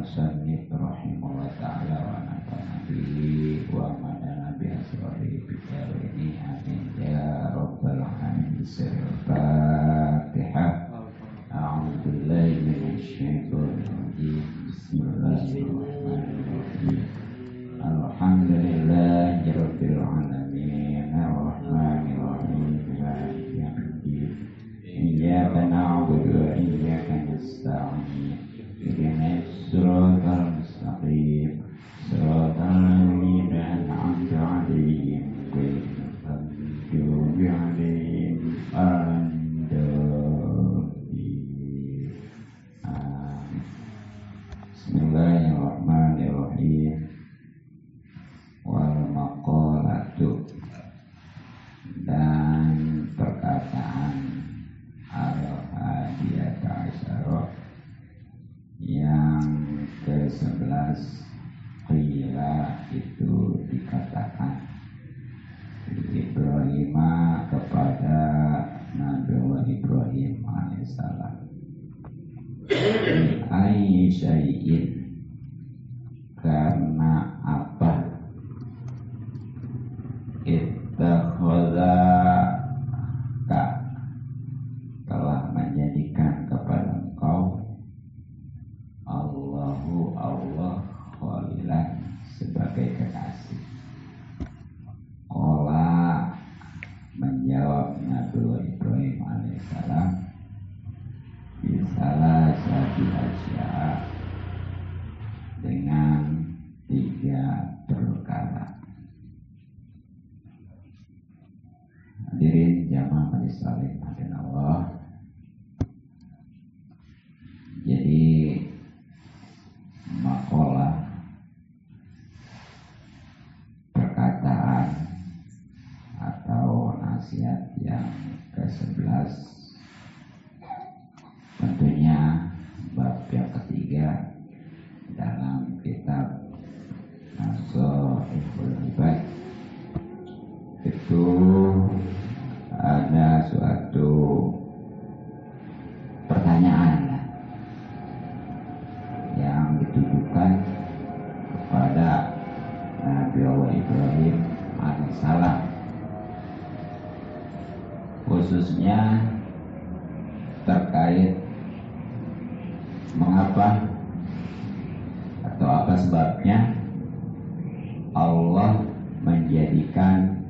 al-musannif rahimahullah ta'ala wa nafa'na bihi wa madana bi asrari bidarini amin ya rabbal alamin. Al-Fatihah. A'udzu billahi minasy syaithanir rajim. Bismillahirrahmanirrahim. Alhamdulillahi rabbil alamin arrahmanir rahim maliki yaumiddin. Iyyaka na'budu wa iyyaka nasta'in. Ihdinas siratal mustaqim. Siratal ladzina an'amta 'alaihim ghairil maghdubi 'alaihim waladdallin. Bismillahirrahmanirrahim. Wal maqalatu, dan perkataan al-hadiyata asyarah yang ke-11, qila itu dikatakan Ibrahim kepada Nabi Ibrahim alaihissalam, ai syai'in, karena apa, ittakhadha ka, telah menjadikan kepada engkau Allahu Allah khalilan sebagai kekasih. Qala, menjawab Nabi Ibrahim alaihissalam, bisalah satu asya, dengan 3 perkara. Hadirin jamaah majelis taklim Allah. Jadi maqalah, perkataan atau nasihat yang ke-11, tentunya bab yang ketiga dalam kitab Nashihul Ibad. Itu ada suatu pertanyaan yang ditujukan kepada Nabi Allah Ibrahim alaihissalam, khususnya terkait mengapa atau apa sebabnya Allah menjadikan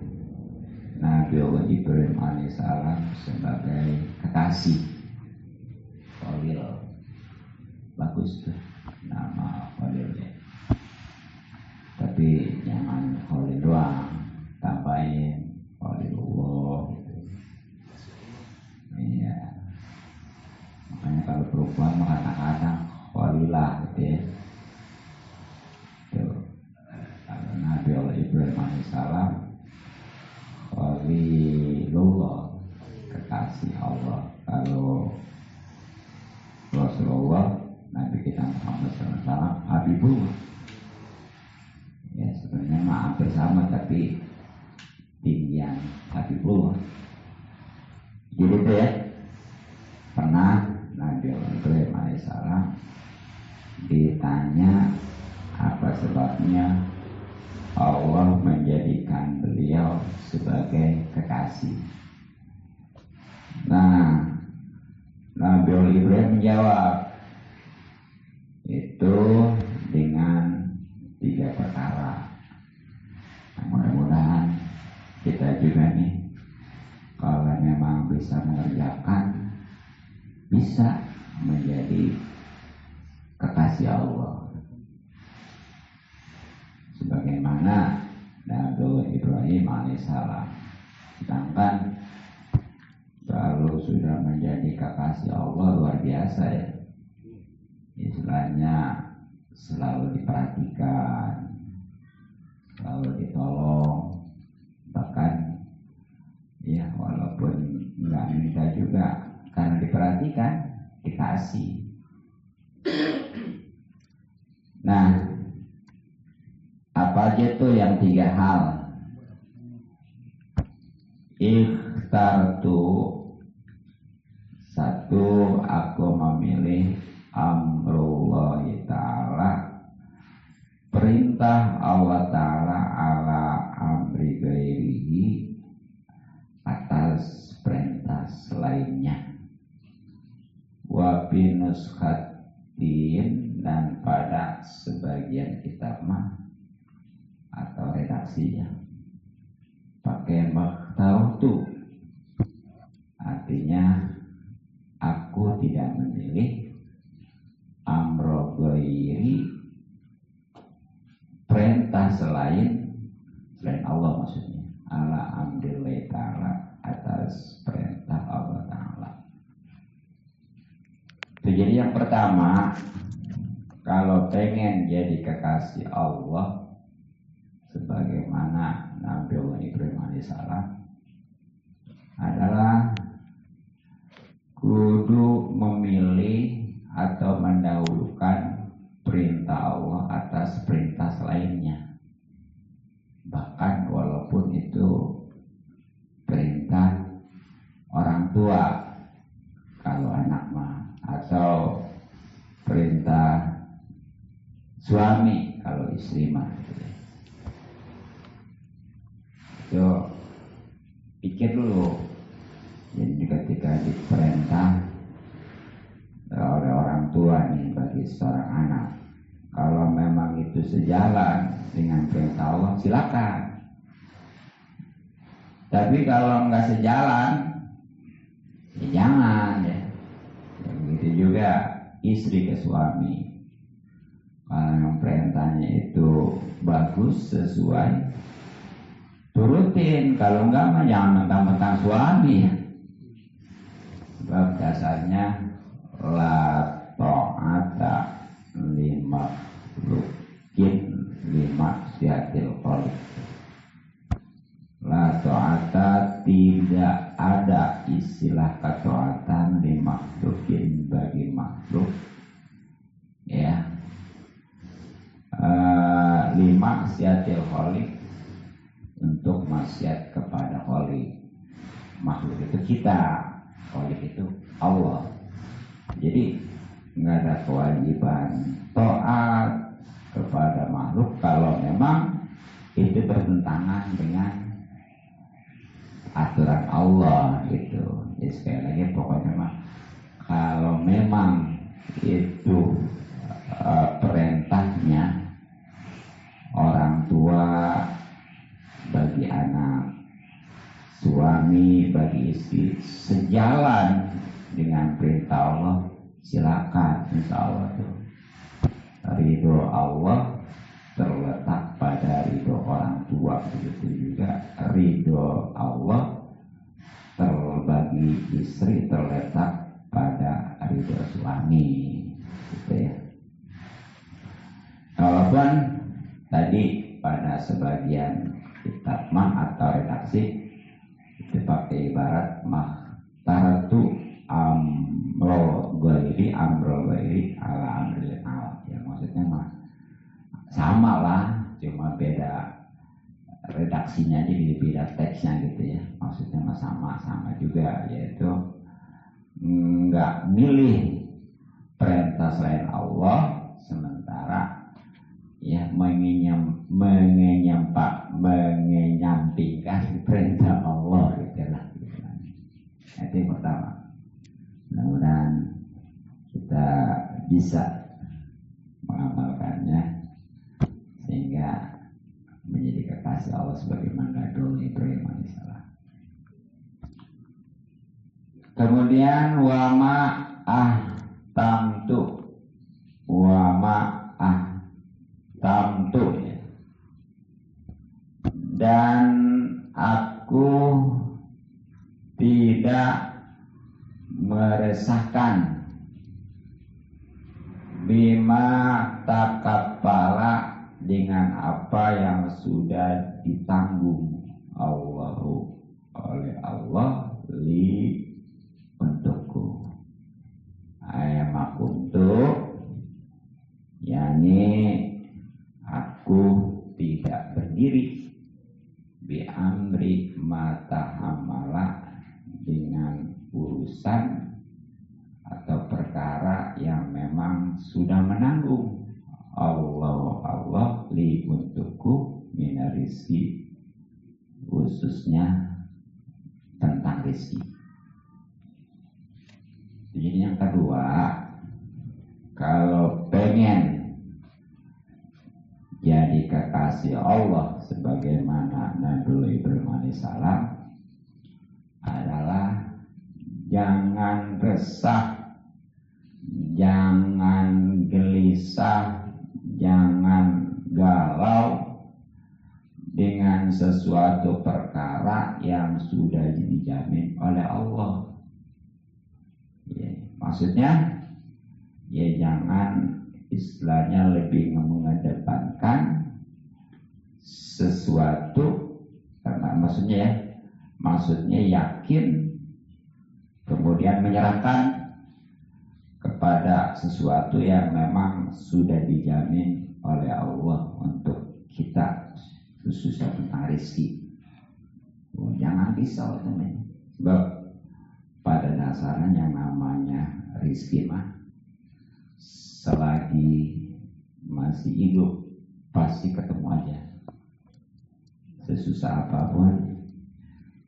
Nabi Allah Ibrahim alaihissalam sebagai kekasih. Khalil, bagus tuh nama Khalilnya, tapi jangan Khalil doang, tambahin Khalilullah gitu. Iya, makanya kalau perempuan mah kadang-kadang Khalilah gitu ya. Tuh, kalau Nabi Allah Ibrahim alaihissalam Khalilullah, kekasih Allah. Kalau Rasulullah Nabi kita Muhammad SAW Habibullah, ya sebenarnya mah hampir sama tapi tinggian Habibullah. Jadi itu ya, pernah Nabi Ibrahim alaihissalam ditanya apa sebabnya Allah menjadikan beliau sebagai kekasih. Nah, Nabi Ibrahim menjawab itu dengan 3 perkara. Nah, mudah-mudahan kita juga nih, kalau memang bisa mengerjakan, bisa menjadi kekasih Allah, sebagaimana Nabi Ibrahim alaihissalam. Sedangkan kalau sudah menjadi kekasih Allah, luar biasa ya, istilahnya selalu diperhatikan, selalu ditolong, bahkan ya walaupun nggak minta juga, karena diperhatikan, dikasih. Nah, apa aja tuh yang 3 hal? Ikhtartu, 1, aku memilih amrullahi ta'ala nuskhatin dan pada sebagian kitab mah atau redaksinya pakai makhtautu, artinya aku tidak memilih amro ghairi, perintah selain Allah, maksudnya ala amrillahi ta'ala, atas perintah Allah Ta'ala. Itu jadi yang pertama, kalau pengen jadi kekasih Allah sebagaimana Nabi Allah Ibrahim alaihissalam, adalah kudu memilih atau mendahulukan perintah Allah atas perintah selainnya, bahkan walaupun itu perintah orang tua kalau anak mah, atau perintah suami kalau istri mah. Yo, pikir dulu. Jadi ketika diperintah oleh orang tua nih bagi seorang anak, kalau memang itu sejalan dengan perintah Allah, silakan. Tapi kalau nggak sejalan, ya jangan ya. Begitu juga istri ke suami. Kalau yang perintahnya itu bagus, sesuai, turutin. Kalau enggak mah jangan mentang-mentang suami ya. Sebab dasarnya la ta'ata lima lukin lima siatil khaliq. La ta'ata, tidak ada istilah ketaatan lima lukin bagi makhluk ya. Lima siatil khaliq, untuk maksiat kepada khaliq. Makhluk itu kita, khaliq itu Allah. Jadi nggak ada kewajiban taat kepada makhluk kalau memang itu bertentangan dengan aturan Allah gitu. Jadi sekali lagi pokoknya mah kalau memang itu perintahnya orang tua bagi anak, suami bagi istri, sejalan dengan perintah Allah, silakan. Insya Allah tuh ridho Allah terletak pada ridho orang tua, begitu juga ridho Allah bagi istri terletak pada ridho suami, gitu ya. Walaupun tadi pada sebagian kitab mah atau redaksi itu pakai ibarat mah taratu amro ghairi ala amril awal, ya maksudnya mah sama lah, cuma beda redaksinya aja, beda teksnya gitu ya. Maksudnya mah sama juga, yaitu nggak milih perintah selain Allah, sementara ya menyampingkan perintah Allah gitu lah. Itu yang pertama. Mudah-mudahan kita bisa mengamalkannya sehingga menjadi kekasih Allah sebagaimana dulu Ibrahim alaihissalam. Kemudian wama tamtu ya. Dan aku tidak meresahkan bima takabala, dengan apa yang sudah ditanggung oleh Allah li untukku. Ayamakuntu, yakni aku tidak berdiri bi amri matahamala, dengan urusan atau perkara yang memang sudah menanggung Allah li untukku minar rizki, khususnya tentang rizki. Jadi yang kedua, kekasih Allah sebagaimana Nabi Ibrahim alaihissalam adalah jangan resah, jangan gelisah, jangan galau dengan sesuatu perkara yang sudah dijamin oleh Allah. Ya, maksudnya ya jangan istilahnya lebih mengedepankan sesuatu karena maksudnya yakin kemudian menyerahkan kepada sesuatu yang memang sudah dijamin oleh Allah untuk kita, khususnya tentang rezeki. Jangan risau teman. Sebab pada dasarnya yang namanya rezeki mah selagi masih hidup pasti ketemu aja. Sesusah apapun,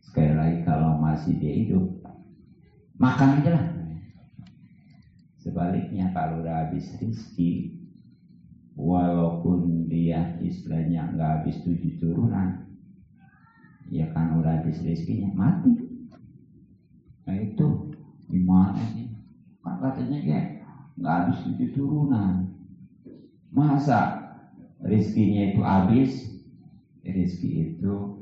sekali lagi kalau masih dia hidup, makan aja lah. Sebaliknya kalau udah habis rezeki, walaupun dia istilahnya nggak habis 7 turunan, ya kan udah habis rezekinya mati. Nah itu gimana sih? Kan katanya kayak nggak habis 7 turunan. Masa rezekinya itu habis? Rezeki itu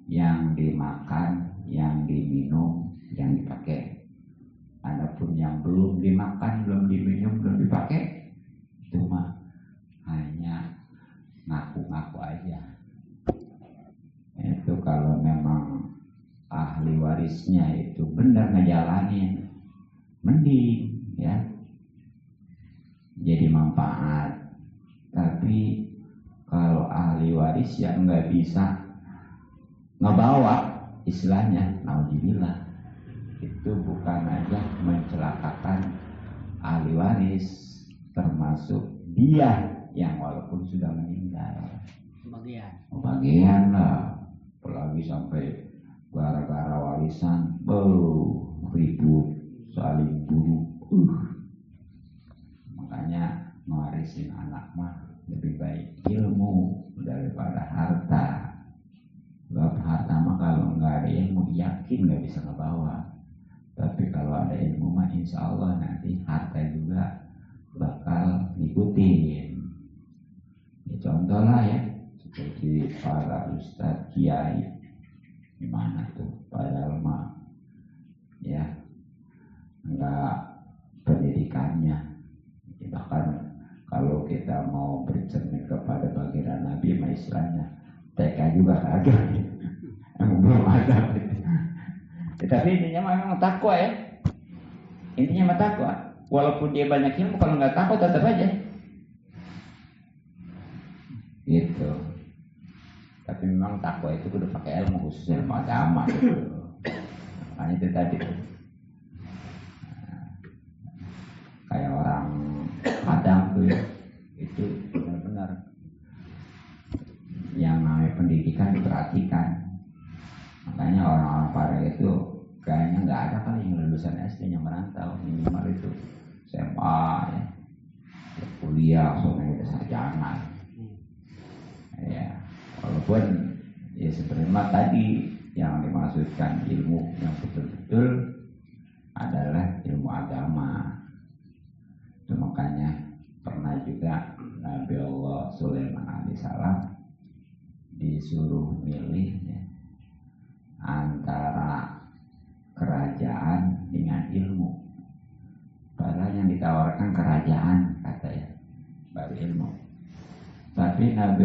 yang dimakan, yang diminum, yang dipakai. Adapun yang belum dimakan, belum diminum, belum dipakai, itu mah hanya ngaku-ngaku aja. Itu kalau memang ahli warisnya itu benar ngejalanin, mending ya jadi manfaat. Tapi kalau ahli waris yang nggak bisa ngebawa, istilahnya naudzubillah, itu bukan aja mencelakakan ahli waris, termasuk dia yang walaupun sudah meninggal. Bagian lah, apalagi sampai gara-gara warisan, ribut, saling bunuh. Makanya mewarisin anak mah lebih baik ilmu daripada harta. Sebab harta mah kalau nggak ada ilmu yakin nggak bisa ngebawa. Tapi kalau ada ilmu mah insya Allah nanti harta juga bakal ngikutin. Ya, contoh lah ya, seperti para ustadz kiai, gimana tuh padahal mah ya nggak pendidikannya. Bahkan kalau kita mau bercermin kepada baginda Nabi, istilahnya TK juga kagak, belum ada. Tapi intinya memang takwa ya. Intinya mah takwa. Walaupun dia banyak ilmu, kalau nggak takwa tetap aja. Gitu. Tapi memang takwa itu kudu pakai ilmu, khususnya ilmu agama gitu. Makanya itu tadi tuh. Kayak orang Padang tuh ya, itu benar-benar yang namanya pendidikan diperhatikan. Makanya orang-orang Padang itu kayaknya nggak ada kali yang lulusan SD yang merantau, minimal itu SMA ya, kuliah soalnya udah sarjana. Ya, walaupun ya sebenarnya tadi yang dimaksudkan ilmu yang betul-betul adalah ilmu agama. Itu makanya pernah juga Nabi Allah Sulaiman alaihissalam disuruh milih ya, antara kerajaan dengan ilmu. Padahal yang ditawarkan kerajaan katanya, baru ilmu. Tapi Nabi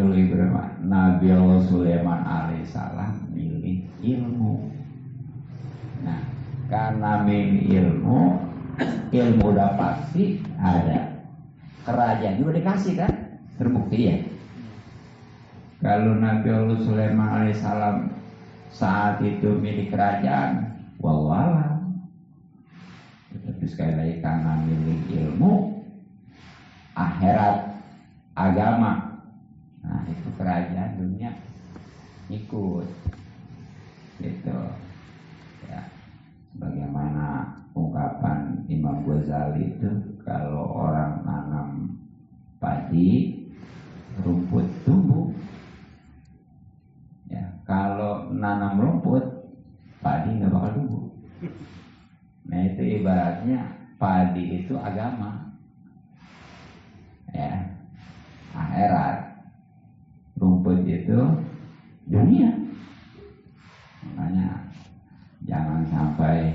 Allah Sulaiman alaihissalam milih ilmu. Nah, karena milih ilmu udah pasti ada, kerajaan juga dikasih kan, terbukti ya. Kalau Nabi Allah Sulaiman alaihissalam saat itu milik kerajaan, wallahualam. Tapi sekali lagi karena milik ilmu, akhirat, agama, nah itu kerajaan dunia ikut, gitu. Ya, bagaimana ungkapan Imam Ghazali itu, kalau orang nanam padi, rumput tumbuh. nanam rumput, padi nggak bakal tumbuh. Nah itu ibaratnya padi itu agama, ya, akhirat. Rumput itu dunia. Makanya jangan sampai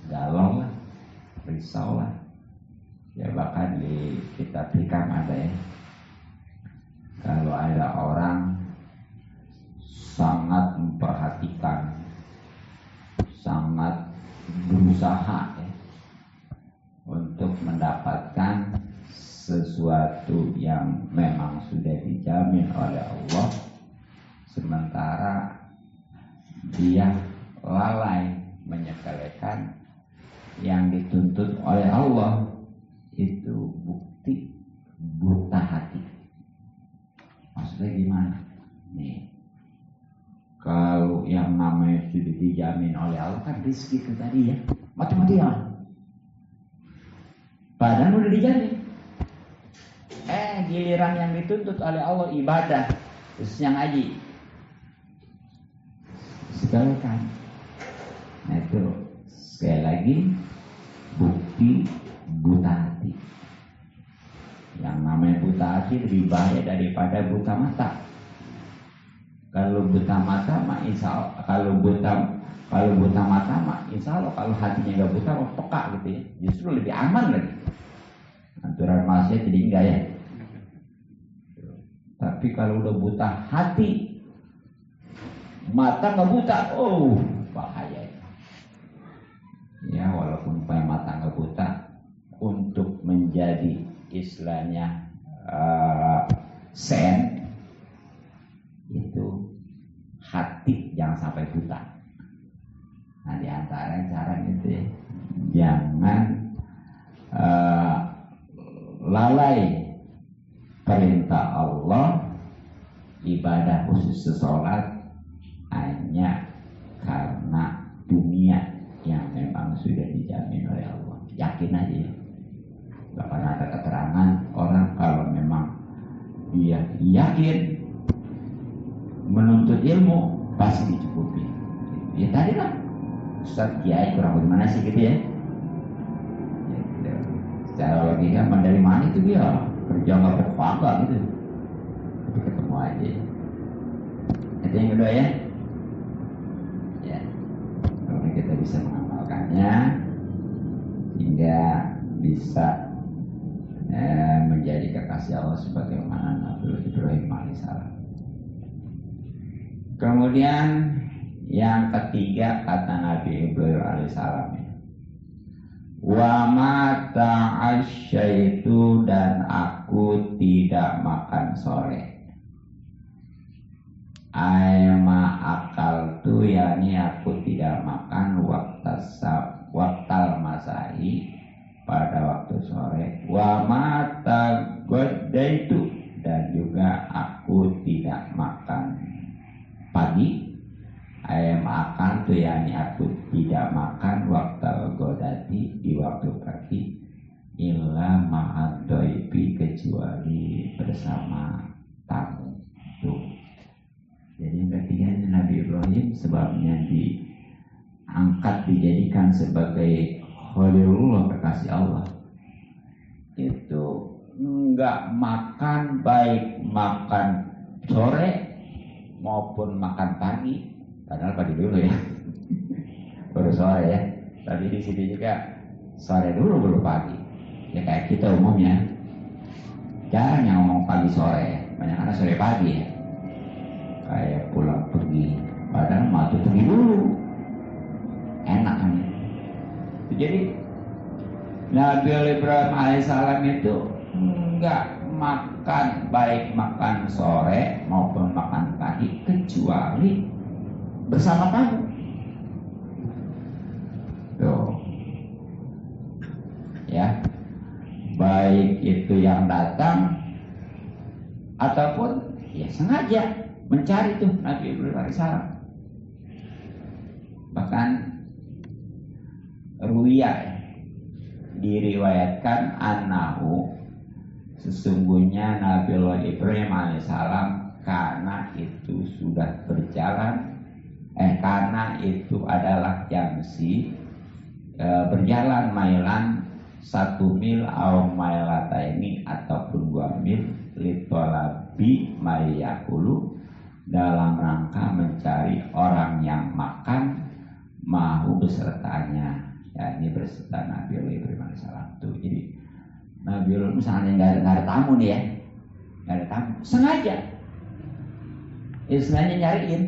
galau lah, risau lah. Ya bahkan di kitab hikam ada ya, kalau ada orang sangat memperhatikan, sangat berusaha ya, untuk mendapatkan sesuatu yang memang sudah dijamin oleh Allah, sementara dia lalai menyepelekan yang dituntut oleh Allah, itu bukti buta hati. Maksudnya gimana? Nih, kalau yang namanya sudah dijamin oleh Allah kan rezeki itu tadi ya, mati-matian. Padahal udah dijamin. Giliran yang dituntut oleh Allah ibadah, khususnya ngaji, segalakan. Nah itu sekali lagi bukti buta hati. Yang namanya buta hati lebih bahaya daripada buta mata. Kalau buta mata mah insya Allah, kalau buta mata mah insya Allah, kalau hatinya nggak buta mah peka gitu ya, justru lebih aman lagi. Aturan maksiat jadi enggak ya. Tapi kalau udah buta hati, mata nggak buta, bahaya. Ya walaupun mata nggak buta, untuk menjadi istilahnya sen itu hati jangan sampai buta. Nah di antara cara itu ya, jangan lalai perintah Allah, ibadah khusus sholat hanya karena dunia yang memang sudah dijamin oleh Allah. Yakin aja ya. Bahkan ada keterangan orang kalau memang dia yakin menuntut ilmu pasti dicukupi. Ya tadi lah Ustaz Kiai kurang bagaimana sih gitu ya. Secara logika dari mana itu dia kerja nggak berfaedah gitu, tapi ketemu aja. Itu yang kedua ya, kalau kita bisa mengamalkannya hingga bisa menjadi kekasih Allah sebagaimana Nabi Ibrahim alaihissalam. Kemudian yang ketiga kata Nabi Ibrahim alaihissalam, wa ma ta'asyaitu, dan aku tidak makan sore. Aima akal tu, yakni aku tidak makan waktal masai, pada waktu sore. Wa ma ta'godaitu, dan juga aku tidak makan pagi. Ayam akan tuh yakni aku tidak makan waktu godati, di waktu pagi, illa ma'adoibi, kecuali bersama tamu. Tuh. Jadi yang ketiga Nabi Ibrahim sebabnya diangkat, dijadikan sebagai Khalilullah, kekasih Allah, itu enggak makan, baik makan sore maupun makan pagi. Padahal pagi dulu ya, baru sore ya. Tapi di sini juga sore dulu baru pagi. Ya kayak kita umumnya, jarang yang ngomong pagi sore, banyak karena sore pagi ya. Kayak pulang pergi, padahal mau pergi dulu, enak kan ya. Jadi Nabi Ibrahim alaihissalam itu enggak makan, baik makan sore maupun makan pagi, kecuali bersama tamu. Tuh. Ya. Baik itu yang datang ataupun ya sengaja mencari tuh Nabi Ibrahim alaihissalam. Bahkan diriwayatkan annahu, sesungguhnya Nabi Ibrahim alaihissalam karena itu sudah berjalan Karena itu adalah jamsi berjalan mailan 1 mil au mailata ini ataupun 2 mil litolabi mayakulu dalam rangka mencari orang yang makan mahu besertanya, ya ini beserta Nabiullah Ibrahim alaihissalam tuh. Jadi Nabiullah misalnya nggak ada tamu nih ya, nggak ada tamu, sengaja istilahnya nyariin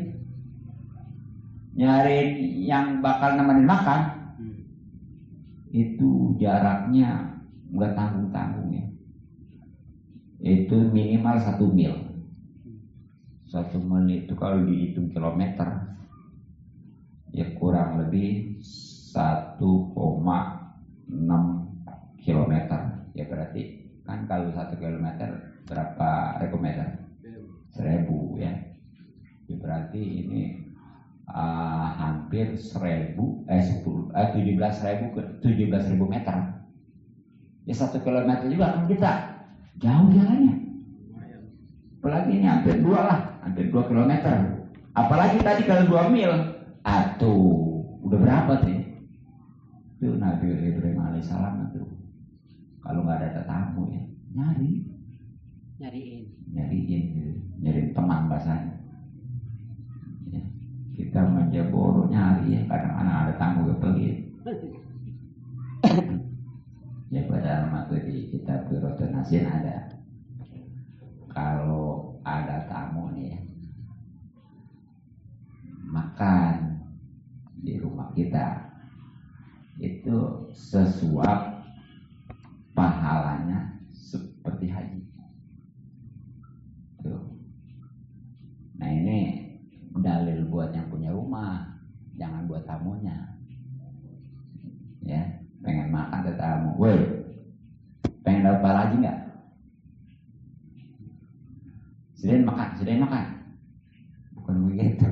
yang bakal nemenin makan. Itu jaraknya nggak tanggung-tanggung ya, itu minimal 1 mil. 1 mil itu kalau dihitung kilometer ya kurang lebih 1,6 kilometer ya, berarti kan kalau 1 kilometer berapa rekometer? 1000 ya. Ya berarti ini hampir 17.000 meter. Ya 1 kilometer juga kan kita jauh jalannya. Apalagi ini hampir 2 kilometer. Apalagi tadi kalau 2 mil, udah berapa tuh? Itu Nabi Ibrahim alaihissalam itu kalau nggak ada tetamu ya nyariin teman bahasanya. Ya, kita menjeboro nyari ya, kadang-kadang ada tamu gak pelit. Ya pada waktu di kitab Qiratul Nasin ada, kalau ada tamu nih ya, makan di rumah kita itu sesuap pahalanya seperti haji tuh. Nah ini dalil buat yang punya rumah, jangan buat tamunya ya. Pengen makan ke tamu, woi pengen dapat pahala haji nggak? Sediain makan, bukan begitu.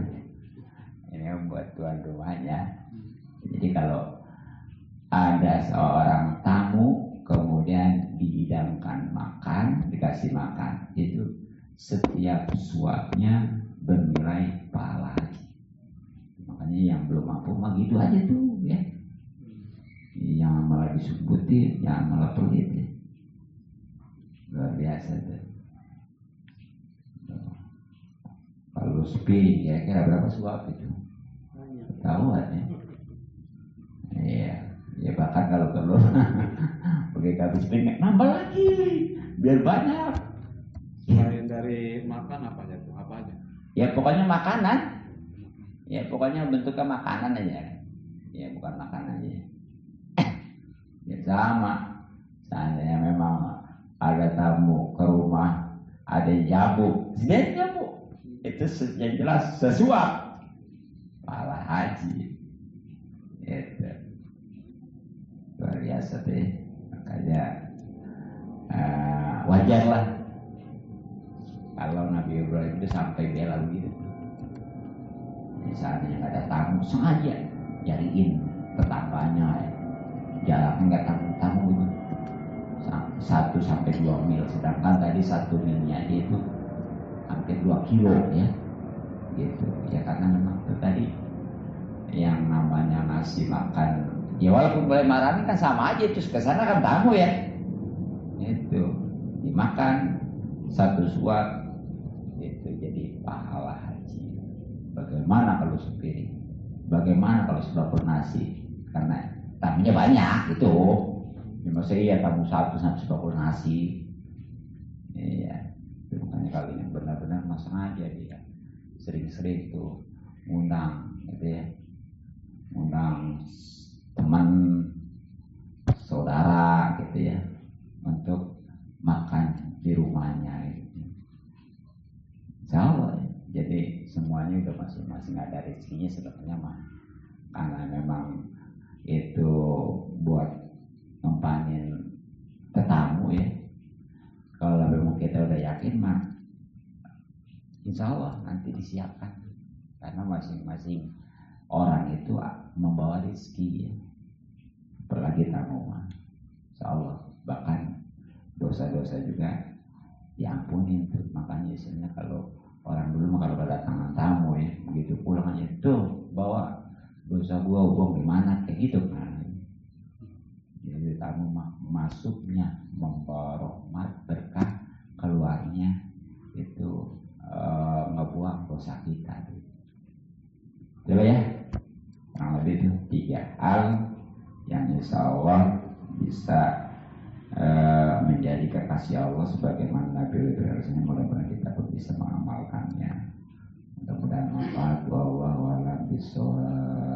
Ini buat tuan rumahnya. Jadi kalau ada seorang tamu kemudian dihidangkan makan, dikasih makan, itu setiap suapnya bernilai pahala haji. Makanya yang belum mampu mah gitu aja tuh ya. Yang malah disubutin, yang malah pelit ya. Luar biasa tuh. Kalau sepiring kira-kira berapa suap itu? Ketahuan ya. Iya, ya bahkan kalau telur pakai habis piring nambah lagi biar banyak. Selain dari makan apa aja tuh? Apa aja? Ya pokoknya makanan. Ya pokoknya bentuknya makanan aja. Ya bukan makan aja. Ya sama. Seandainya memang ada tamu ke rumah, ada jamu, sediain jamu. Itu yang jelas sesuap pahala haji. Itu luar biasa deh. Makanya wajarlah kalau Nabi Ibrahim itu sampai bela begitu. Misalnya nggak ada tamu, sengaja nyariin tetangganya ya. Jaraknya nggak tanggung-tanggung gitu. 1-2 mil, sedangkan tadi 1 milnya itu hampir 2 kilo ya. Gitu ya, karena memang itu tadi yang namanya ngasih makan ya, walaupun boleh marah kan sama aja, terus kesana kan tamu ya, itu dimakan 1 suap itu jadi pahala haji. Bagaimana kalau sepiring? Bagaimana kalau sebakul nasi? Karena tamunya banyak itu. Ya, maksudnya tamu 1 sampai sebakul nasi. Iya. Itu makanya kalau yang benar-benar sengaja dia sering-sering tuh ngundang gitu ya. Ngundang teman saudara gitu ya untuk makan di rumahnya gitu. Insya Allah ya. Jadi semuanya udah masing-masing ada rezekinya sebenarnya mah, karena memang itu buat ngempanin tetamu ya. Kalau memang kita udah yakin mah insya Allah nanti disiapkan, karena masing-masing orang itu membawa rezeki ya. Apalagi tamu mah insya Allah bahkan dosa-dosa juga diampunin tuh. Makanya istilahnya kalau Orang dulu mah kalau kedatangan tamu ya, begitu pulang aja tuh bawa dosa gua buang di mana kayak gitu kan. Jadi tamu masuknya membawa rahmat berkah, keluarnya itu ngebuang dosa kita. Coba ya, kurang lebih itu 3 hal yang insya Allah bisa menjadi kekasih Allah sebagaimana Nabi Ibrahim. Mudah-mudahan kita pun bisa mengamalkannya. Mudah-mudahan manfaat. Wallahu a'lam bishawab.